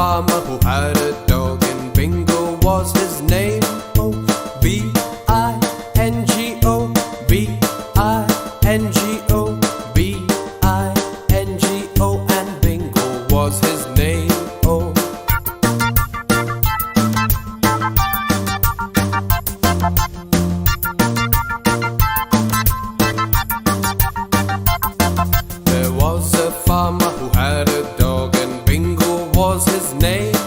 farmer who had a dog, and Bingo was his name. Oh, B-I-N-G-O, B-I-N-G-O, B-I-N-G-O, and Bingo was his name. Oh. There was a farmer who had a dog, and Bingo was his name.